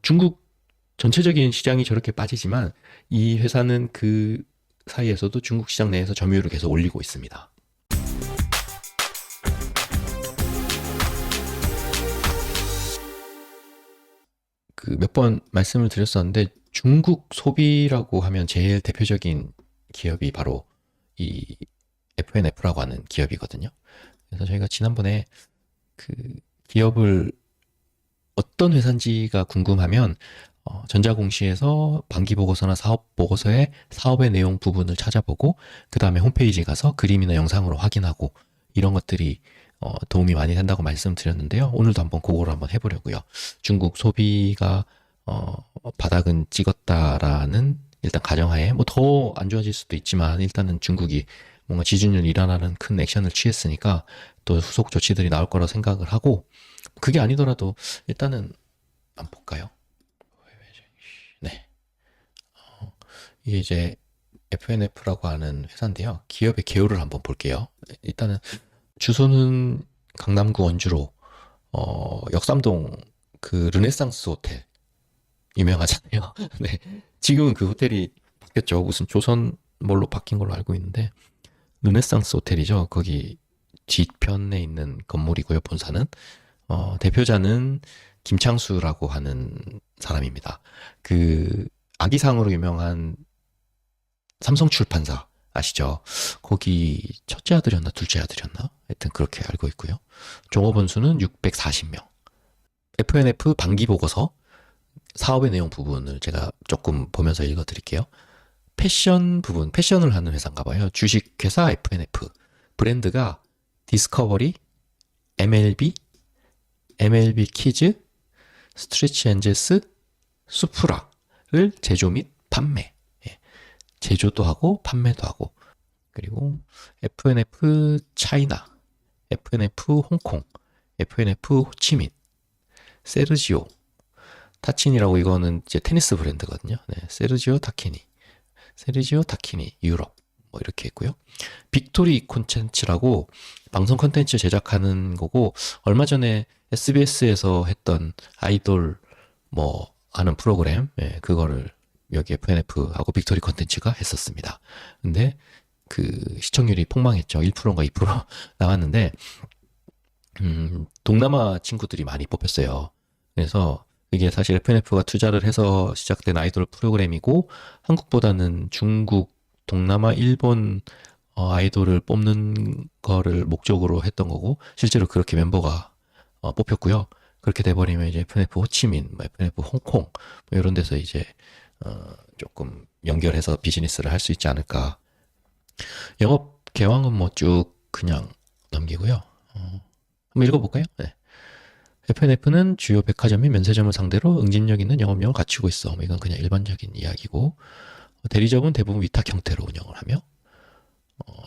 중국 전체적인 시장이 저렇게 빠지지만 이 회사는 그 사이에서도 중국 시장 내에서 점유율을 계속 올리고 있습니다. 그 몇 번 말씀을 드렸었는데 중국 소비라고 하면 제일 대표적인 기업이 바로 이 FNF라고 하는 기업이거든요. 그래서 저희가 지난번에 그 기업을 어떤 회사인지가 궁금하면 전자공시에서 반기보고서나 사업보고서의 사업의 내용 부분을 찾아보고 그 다음에 홈페이지 가서 그림이나 영상으로 확인하고 이런 것들이 도움이 많이 된다고 말씀드렸는데요. 오늘도 한번 그거를 한번 해보려고요. 중국 소비가 바닥은 찍었다라는 일단 가정하에 뭐 더 안 좋아질 수도 있지만 일단은 중국이 뭔가 지준율 일환하는 큰 액션을 취했으니까 또 후속 조치들이 나올 거라 생각을 하고 그게 아니더라도 일단은 한번 볼까요? 네. 이게 이제 FNF라고 하는 회사인데요. 기업의 개요를 한번 볼게요. 일단은 주소는 강남구 원주로 역삼동 그 르네상스 호텔 유명하잖아요. 네. 지금은 그 호텔이 바뀌었죠. 무슨 조선몰로 바뀐 걸로 알고 있는데 르네상스 호텔이죠. 거기 뒤편에 있는 건물이고요. 본사는 대표자는 김창수라고 하는 사람입니다. 그 아기상으로 유명한 삼성출판사 아시죠? 거기 첫째 아들이었나 둘째 아들이었나? 하여튼 그렇게 알고 있고요. 종업원 수는 640명. FNF 반기보고서 사업의 내용 부분을 제가 조금 보면서 읽어드릴게요. 패션 부분, 패션을 하는 회사인가 봐요. 주식회사 FNF. 브랜드가 디스커버리, MLB, MLB 키즈, 스트레치 엔젤스, 수프라를 제조 및 판매. 예. 제조도 하고 판매도 하고. 그리고 FNF 차이나, FNF 홍콩, FNF 호치민, 세르지오, 타치니라고 이거는 이제 테니스 브랜드거든요. 네, 세르지오 타키니, 세르지오 타키니 유럽 뭐 이렇게 있고요. 빅토리 콘텐츠라고 방송 콘텐츠 제작하는 거고 얼마 전에 SBS에서 했던 아이돌 뭐 하는 프로그램 그거를 여기 FNF하고 빅토리 콘텐츠가 했었습니다. 근데 그 시청률이 폭망했죠. 1%인가 2% 나왔는데 동남아 친구들이 많이 뽑혔어요. 그래서 이게 사실 FNF가 투자를 해서 시작된 아이돌 프로그램이고 한국보다는 중국, 동남아, 일본 아이돌을 뽑는 거를 목적으로 했던 거고 실제로 그렇게 멤버가 뽑혔고요. 그렇게 돼버리면 이제 FNF 호치민, 뭐 FNF 홍콩 뭐 이런 데서 이제 조금 연결해서 비즈니스를 할 수 있지 않을까. 영업 개황은 뭐 쭉 그냥 넘기고요. 한번 읽어볼까요? 네. FNF는 주요 백화점 및 면세점을 상대로 응집력 있는 영업력을 갖추고 있어. 이건 그냥 일반적인 이야기고 대리점은 대부분 위탁 형태로 운영을 하며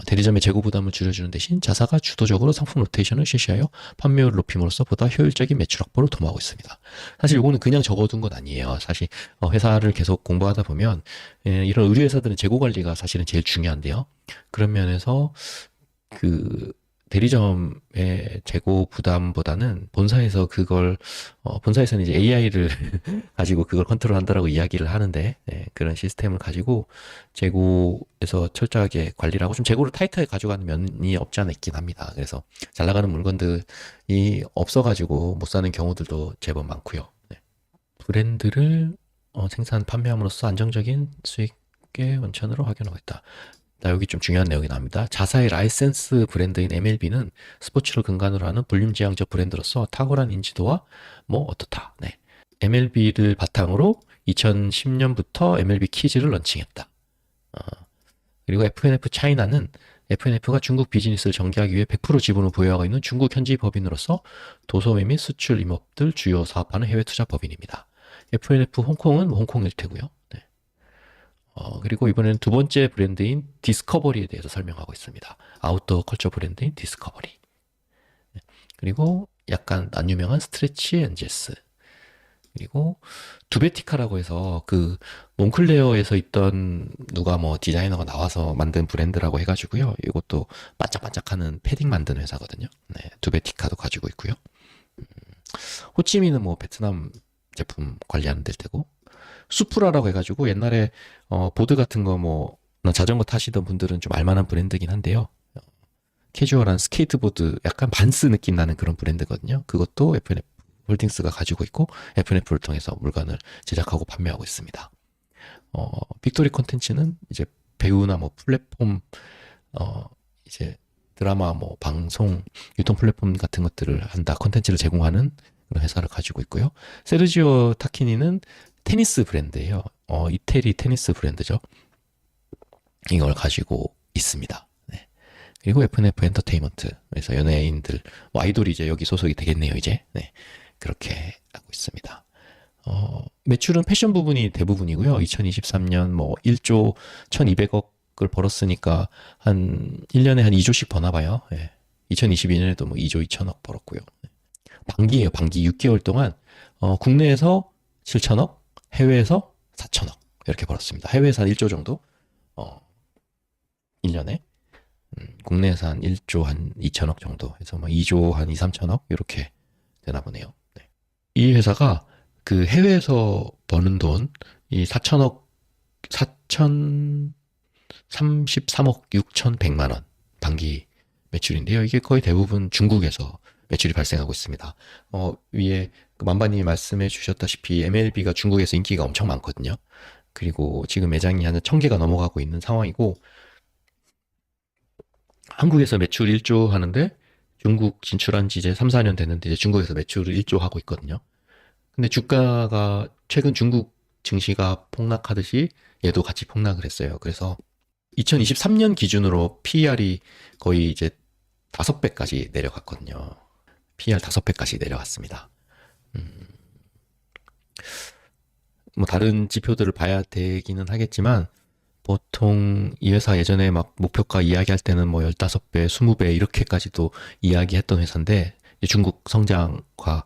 대리점의 재고 부담을 줄여주는 대신 자사가 주도적으로 상품 로테이션을 실시하여 판매율을 높임으로써 보다 효율적인 매출 확보를 도모하고 있습니다. 사실 이거는 그냥 적어둔 건 아니에요. 사실 회사를 계속 공부하다 보면 이런 의류 회사들은 재고 관리가 사실은 제일 중요한데요. 그런 면에서 그 대리점의 재고 부담보다는 본사에서 그걸 본사에서는 이제 AI를 가지고 그걸 컨트롤한다라고 이야기를 하는데 그런 시스템을 가지고 재고에서 철저하게 관리를 하고 좀 재고를 타이트하게 가져가는 면이 없지 않아 있긴 합니다. 그래서 잘 나가는 물건들이 없어가지고 못 사는 경우들도 제법 많고요. 네. 브랜드를 생산 판매함으로써 안정적인 수익의 원천으로 확인하고 있다. 나 여기 좀 중요한 내용이 나옵니다. 자사의 라이센스 브랜드인 MLB는 스포츠를 근간으로 하는 볼륨 지향적 브랜드로서 탁월한 인지도와 뭐 어떻다. 네. MLB를 바탕으로 2010년부터 MLB 키즈를 런칭했다. 그리고 FNF 차이나는 FNF가 중국 비즈니스를 전개하기 위해 100% 지분을 보유하고 있는 중국 현지 법인으로서 도소매 및 수출 임업들 주요 사업하는 해외 투자 법인입니다. FNF 홍콩은 홍콩 일테고요. 네. 그리고 이번에는 두 번째 브랜드인 디스커버리에 대해서 설명하고 있습니다. 아웃도어 컬처 브랜드인 디스커버리. 네. 그리고 약간 안 유명한 스트레치 엔젤스. 그리고 두베티카라고 해서 그 몽클레어에서 있던 누가 뭐 디자이너가 나와서 만든 브랜드라고 해가지고요. 이것도 반짝반짝하는 패딩 만드는 회사거든요. 네, 두베티카도 가지고 있고요. 호치민은 뭐 베트남 제품 관리하는 데일 테고, 수프라라고 해가지고 옛날에 보드 같은 거 뭐 자전거 타시던 분들은 좀 알만한 브랜드긴 한데요. 캐주얼한 스케이트보드 약간 반스 느낌 나는 그런 브랜드거든요. 그것도 FNF 홀딩스가 가지고 있고 FNF를 통해서 물건을 제작하고 판매하고 있습니다. 빅토리 콘텐츠는 이제 배우나 뭐 플랫폼 이제 드라마 뭐 방송 유통 플랫폼 같은 것들을 한다 콘텐츠를 제공하는 그런 회사를 가지고 있고요. 세르지오 타키니는 테니스 브랜드예요. 이태리 테니스 브랜드죠. 이걸 가지고 있습니다. 네. 그리고 FNF 엔터테인먼트 그래서 연예인들 뭐 아이돌이 이제 여기 소속이 되겠네요 이제. 네. 그렇게 하고 있습니다. 매출은 패션 부분이 대부분이고요. 2023년 뭐 1조 1200억을 벌었으니까 한 1년에 한 2조씩 버나 봐요. 예. 2022년에도 뭐 2조 2천억 벌었고요. 반기예요. 반기 6개월 동안 국내에서 7천억, 해외에서 4천억 이렇게 벌었습니다. 해외에서 한 1조 정도 1년에 국내에서 한 1조 한 2천억 정도 해서 뭐 2조 한 2, 3천억 이렇게 되나 보네요. 네. 이 회사가 그 해외에서 버는 돈, 이 4,33억 6,100만 원 단기 매출인데요. 이게 거의 대부분 중국에서 매출이 발생하고 있습니다. 위에 그 만바님이 말씀해 주셨다시피 MLB가 중국에서 인기가 엄청 많거든요. 그리고 지금 매장이 한 1,000개가 넘어가고 있는 상황이고, 한국에서 매출 1조 하는데 중국 진출한 지 이제 3, 4년 됐는데 이제 중국에서 매출을 1조 하고 있거든요. 근데 주가가 최근 중국 증시가 폭락하듯이 얘도 같이 폭락을 했어요. 그래서 2023년 기준으로 PER이 거의 이제 5배까지 내려갔거든요. PER 5배까지 내려갔습니다. 뭐 다른 지표들을 봐야 되기는 하겠지만 보통 이 회사 예전에 막 목표가 이야기할 때는 뭐 15배, 20배 이렇게까지도 이야기했던 회사인데 중국 성장과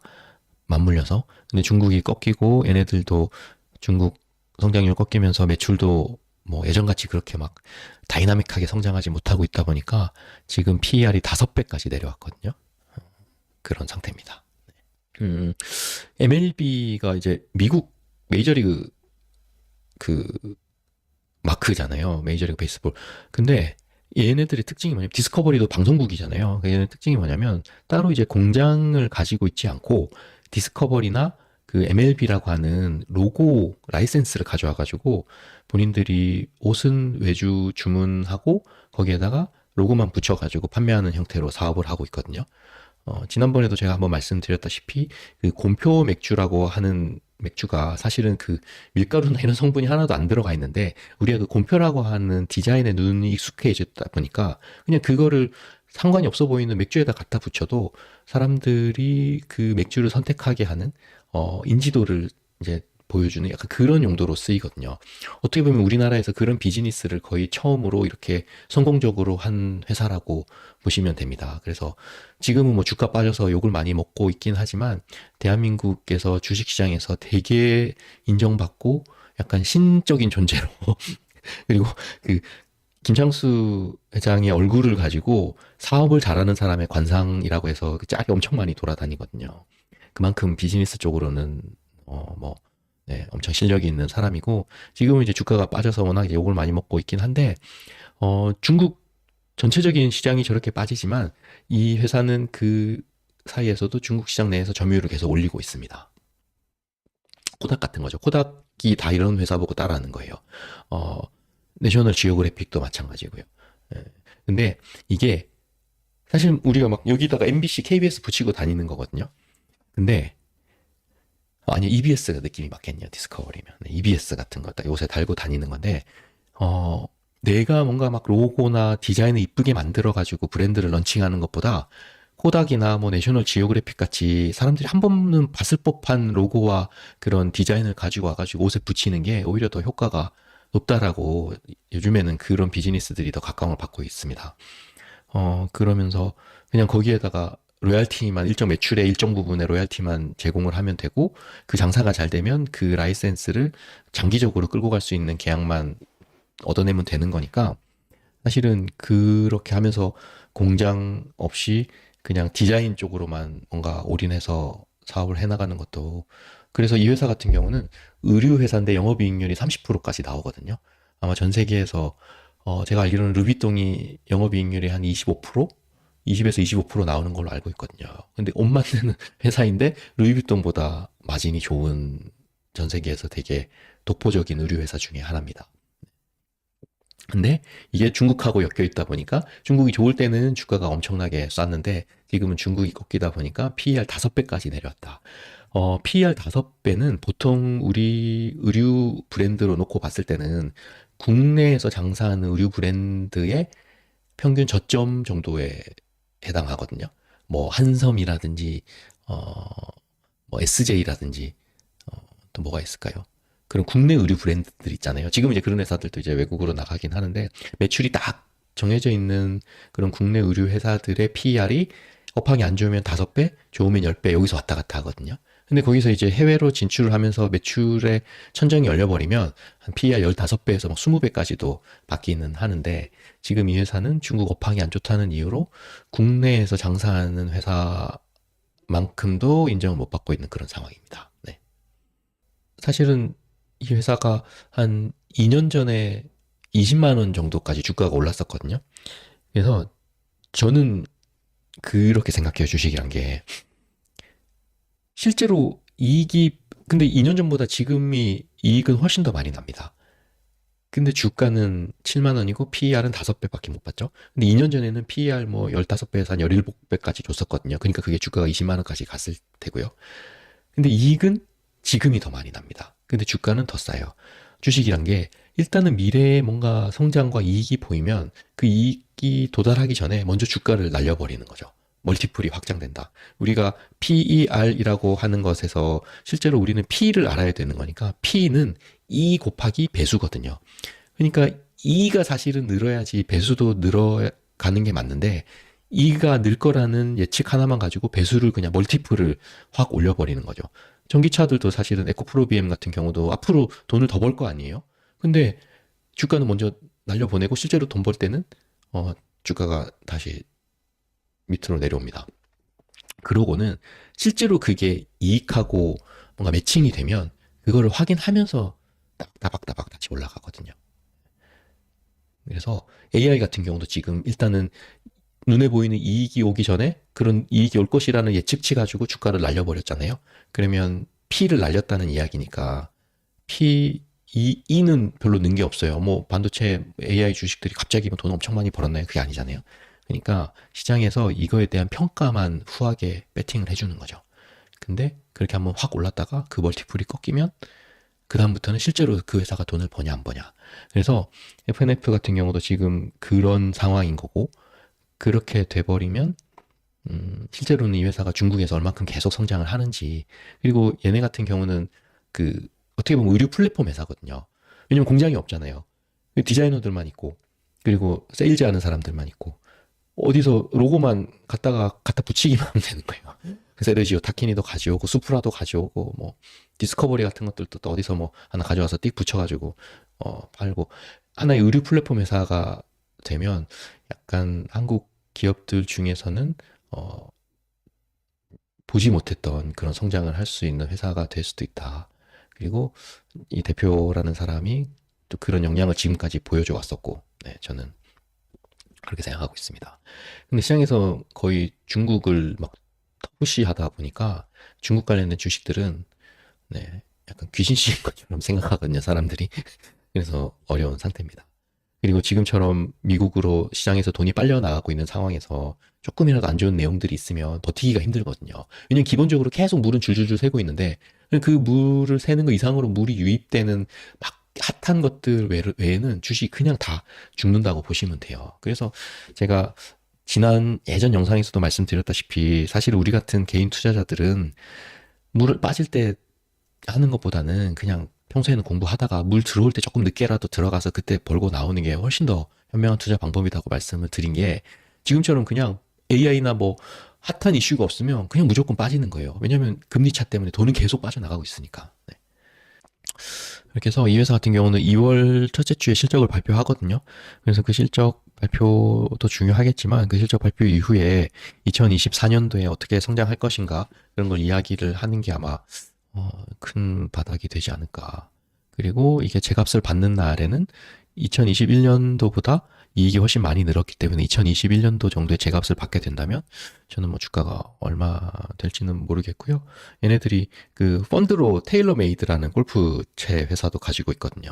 맞물려서 근데 중국이 꺾이고 얘네들도 중국 성장률 꺾이면서 매출도 뭐 예전같이 그렇게 막 다이나믹하게 성장하지 못하고 있다 보니까 지금 PER이 5배까지 내려왔거든요. 그런 상태입니다. MLB가 이제 미국 메이저리그 그 마크잖아요. 메이저리그 베이스볼. 근데 얘네들의 특징이 뭐냐면 디스커버리도 방송국이잖아요. 얘네 특징이 뭐냐면 따로 이제 공장을 가지고 있지 않고 디스커버리나 그 MLB라고 하는 로고 라이센스를 가져와가지고 본인들이 옷은 외주 주문하고 거기에다가 로고만 붙여가지고 판매하는 형태로 사업을 하고 있거든요. 지난번에도 제가 한번 말씀드렸다시피 그 곰표 맥주라고 하는 맥주가 사실은 그 밀가루나 이런 성분이 하나도 안 들어가 있는데 우리가 그 곰표라고 하는 디자인에 눈이 익숙해졌다 보니까 그냥 그거를 상관이 없어 보이는 맥주에다 갖다 붙여도 사람들이 그 맥주를 선택하게 하는 인지도를 이제 보여주는 약간 그런 용도로 쓰이거든요. 어떻게 보면 우리나라에서 그런 비즈니스를 거의 처음으로 이렇게 성공적으로 한 회사라고 보시면 됩니다. 그래서 지금은 뭐 주가 빠져서 욕을 많이 먹고 있긴 하지만 대한민국에서 주식시장에서 되게 인정받고 약간 신적인 존재로 그리고 그 김창수 회장의 얼굴을 가지고 사업을 잘하는 사람의 관상이라고 해서 그 짤이 엄청 많이 돌아다니거든요. 그만큼 비즈니스 쪽으로는 뭐 네, 엄청 실력이 있는 사람이고 지금은 이제 주가가 빠져서 워낙 이제 욕을 많이 먹고 있긴 한데 중국 전체적인 시장이 저렇게 빠지지만 이 회사는 그 사이에서도 중국 시장 내에서 점유율을 계속 올리고 있습니다. 코닥 같은 거죠. 코닥이 다 이런 회사 보고 따라하는 거예요. 내셔널 지오그래픽도 마찬가지고요. 예. 근데 이게 사실 우리가 막 여기다가 MBC, KBS 붙이고 다니는 거거든요. 근데 아니 EBS가 느낌이 맞겠냐 디스커버리면 EBS 같은 거 딱 요새 달고 다니는 건데 내가 뭔가 막 로고나 디자인을 이쁘게 만들어 가지고 브랜드를 런칭하는 것보다 코닥이나 뭐 내셔널 지오그래픽 같이 사람들이 한 번은 봤을 법한 로고와 그런 디자인을 가지고 와가지고 옷에 붙이는 게 오히려 더 효과가 높다라고 요즘에는 그런 비즈니스들이 더 각광을 받고 있습니다. 그러면서 그냥 거기에다가 로얄티만 일정 매출의 일정 부분의 로얄티만 제공을 하면 되고 그 장사가 잘 되면 그 라이센스를 장기적으로 끌고 갈 수 있는 계약만 얻어내면 되는 거니까 사실은 그렇게 하면서 공장 없이 그냥 디자인 쪽으로만 뭔가 올인해서 사업을 해나가는 것도 그래서 이 회사 같은 경우는 의류 회사인데 영업이익률이 30%까지 나오거든요. 아마 전 세계에서 제가 알기로는 루비통이 영업이익률이 한 25%? 20에서 25% 나오는 걸로 알고 있거든요. 근데 옷 만드는 회사인데 루이비통보다 마진이 좋은 전 세계에서 되게 독보적인 의류 회사 중에 하나입니다. 근데 이게 중국하고 엮여 있다 보니까 중국이 좋을 때는 주가가 엄청나게 쌌는데 지금은 중국이 꺾이다 보니까 PER 5배까지 내려왔다. PER 5배는 보통 우리 의류 브랜드로 놓고 봤을 때는 국내에서 장사하는 의류 브랜드의 평균 저점 정도에 해당하거든요. 뭐 한섬이라든지 어, 뭐 SJ라든지 또 뭐가 있을까요? 그런 국내 의류 브랜드들 있잖아요. 지금 이제 그런 회사들도 이제 외국으로 나가긴 하는데 매출이 딱 정해져 있는 그런 국내 의류 회사들의 PER이 업황이 안 좋으면 5배, 좋으면 10배 여기서 왔다 갔다 하거든요. 근데 거기서 이제 해외로 진출을 하면서 매출의 천정이 열려버리면 한 PER 15배에서 막 20배까지도 받기는 하는데 지금 이 회사는 중국 업황이 안 좋다는 이유로 국내에서 장사하는 회사만큼도 인정을 못 받고 있는 그런 상황입니다. 네. 사실은 이 회사가 한 2년 전에 20만 원 정도까지 주가가 올랐었거든요. 그래서 저는 그렇게 생각해요, 주식이란 게. 실제로 이익이, 근데 2년 전보다 지금이 이익은 훨씬 더 많이 납니다. 근데 주가는 7만 원이고 PER은 5배밖에 못 받죠. 근데 2년 전에는 PER 뭐 15배에서 한 17배까지 줬었거든요. 그러니까 그게 주가가 20만 원까지 갔을 테고요. 근데 이익은 지금이 더 많이 납니다. 근데 주가는 더 싸요. 주식이란 게 일단은 미래에 뭔가 성장과 이익이 보이면 그 이익이 도달하기 전에 먼저 주가를 날려버리는 거죠. 멀티플이 확장된다. 우리가 PER이라고 하는 것에서 실제로 우리는 P를 알아야 되는 거니까 P는 E 곱하기 배수거든요. 그러니까 E가 사실은 늘어야지 배수도 늘어가는 게 맞는데 E가 늘 거라는 예측 하나만 가지고 배수를 그냥 멀티플을 확 올려버리는 거죠. 전기차들도 사실은 에코프로 BM 같은 경우도 앞으로 돈을 더 벌 거 아니에요? 근데 주가는 먼저 날려보내고 실제로 돈 벌 때는 주가가 다시 밑으로 내려옵니다. 그러고는 실제로 그게 이익하고 뭔가 매칭이 되면 그거를 확인하면서 따박따박 다시 올라가거든요. 그래서 AI 같은 경우도 지금 일단은 눈에 보이는 이익이 오기 전에 그런 이익이 올 것이라는 예측치 가지고 주가를 날려버렸잖아요. 그러면 P를 날렸다는 이야기니까 E는 별로 는 게 없어요. 뭐 반도체 AI 주식들이 갑자기 뭐 돈 엄청 많이 벌었나요? 그게 아니잖아요. 그러니까 시장에서 이거에 대한 평가만 후하게 배팅을 해주는 거죠. 근데 그렇게 한번 확 올랐다가 그 멀티플이 꺾이면 그 다음부터는 실제로 그 회사가 돈을 버냐 안 버냐. 그래서 FNF 같은 경우도 지금 그런 상황인 거고 그렇게 돼버리면 실제로는 이 회사가 중국에서 얼만큼 계속 성장을 하는지 그리고 얘네 같은 경우는 그 어떻게 보면 의류 플랫폼 회사거든요. 왜냐면 공장이 없잖아요. 디자이너들만 있고 그리고 세일즈 하는 사람들만 있고 어디서 로고만 갖다 붙이기만 하면 되는 거예요. 세르지오 타키니도 가져오고 수프라도 가져오고 뭐 디스커버리 같은 것들도 또 어디서 뭐 하나 가져와서 띡 붙여가지고 팔고 하나의 의류 플랫폼 회사가 되면 약간 한국 기업들 중에서는 보지 못했던 그런 성장을 할 수 있는 회사가 될 수도 있다. 그리고 이 대표라는 사람이 또 그런 역량을 지금까지 보여줘 왔었고, 네, 저는 그렇게 생각하고 있습니다. 근데 시장에서 거의 중국을 막 터부시하다 보니까 중국 관련된 주식들은 네, 약간 귀신 씌인 것처럼 생각하거든요, 사람들이. 그래서 어려운 상태입니다. 그리고 지금처럼 미국으로 시장에서 돈이 빨려 나가고 있는 상황에서 조금이라도 안 좋은 내용들이 있으면 버티기가 힘들거든요. 왜냐면 기본적으로 계속 물은 줄줄줄 새고 있는데 그 물을 새는 거 이상으로 물이 유입되는 막 핫한 것들 외에는 주식이 그냥 다 죽는다고 보시면 돼요. 그래서 제가 지난 예전 영상에서도 말씀드렸다시피 사실 우리 같은 개인 투자자들은 물을 빠질 때 하는 것보다는 그냥 평소에는 공부하다가 물 들어올 때 조금 늦게라도 들어가서 그때 벌고 나오는 게 훨씬 더 현명한 투자 방법이라고 말씀을 드린 게 지금처럼 그냥 AI나 뭐 핫한 이슈가 없으면 그냥 무조건 빠지는 거예요. 왜냐하면 금리 차 때문에 돈은 계속 빠져나가고 있으니까. 네. 이렇게 해서 이 회사 같은 경우는 2월 첫째 주에 실적을 발표하거든요. 그래서 그 실적 발표도 중요하겠지만 그 실적 발표 이후에 2024년도에 어떻게 성장할 것인가 그런 걸 이야기를 하는 게 아마 큰 바닥이 되지 않을까. 그리고 이게 제값을 받는 날에는 2021년도보다 이익이 훨씬 많이 늘었기 때문에 2021년도 정도에 제값을 받게 된다면 저는 뭐 주가가 얼마 될지는 모르겠고요. 얘네들이 그 펀드로 테일러 메이드라는 골프채 회사도 가지고 있거든요.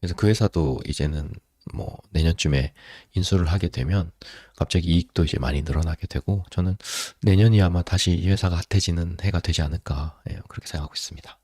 그래서 그 회사도 이제는 뭐 내년쯤에 인수를 하게 되면 갑자기 이익도 이제 많이 늘어나게 되고 저는 내년이 아마 다시 이 회사가 핫해지는 해가 되지 않을까, 예, 그렇게 생각하고 있습니다.